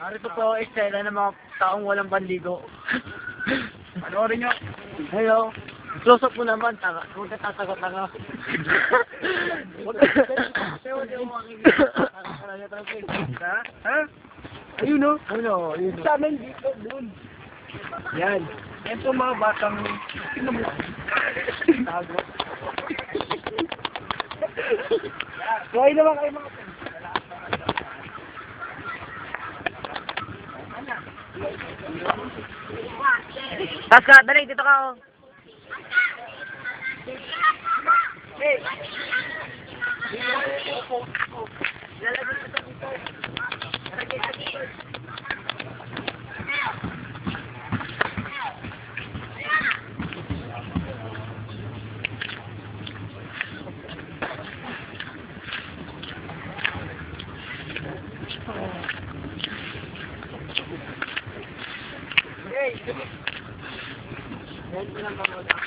Narito po eksena ng mga taong walang panligo. Panoorin nyo. Hello. Close up mo naman, tanga. Huwag ka tatagot lang ako. Ha? Ayun o. Ayun o. Sa amin dito, doon. Yan. Yan po mga batang... Tago. Buhay naman kayo mga... Pasca, dali, dito ka, oh. Hey!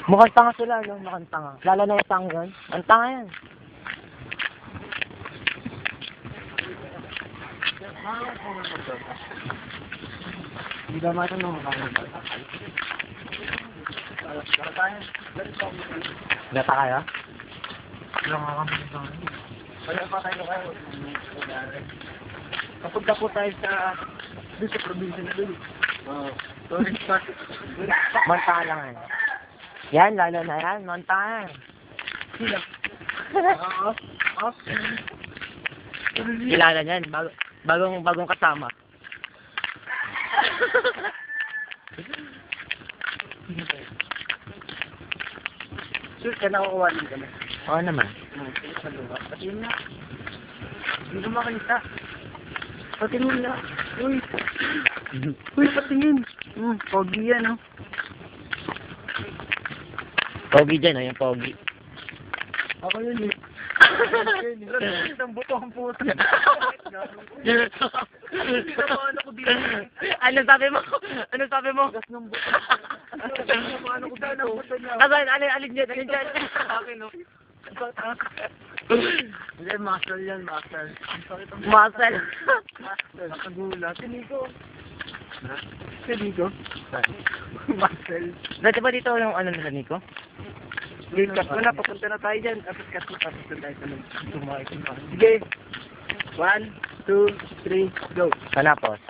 Mukhang tanga sila, no? Mukhang tanga. Lalo na yung tanggan. Ang tanga yan. Hindi ba matanong ako ng bata? Gata kaya? Wala nga kami nito. Wala pa tayo kayo. Kapunta po tayo doon sa probinsya na doon. Tourist spot. Mantanga lang yan. Yan, lalo na yan. Mantanga yan. Sila. Kilala niyan. Bagong kasama. Sure ka nakukuha din ka na. Oo naman. Pati yun nga. Hindi ka makita. Patingin na. Uy. Uy, patingin. Pogi yan, oh. Pogi dyan, oh. Yung pogi. Ako yun, eh. Isang buto ang puto. Ano sabi mo? Ano sabi mo? Gas ng buto. Ano ko ba ng buto niya? Kasan, alin dyan, alin dyan. Akin, no? Hindi, muscle yan, muscle. Muscle. Muscle. Nakagula. Tinigo. Tinigo? Muscle. Dati ba dito yung ano nila, Nico? Wait, cut mo na. Papunta na tayo dyan. Tapos cut mo. Tapos doon tayo sa sumakit. Sige. 1, 2, 3, go. Kanapos.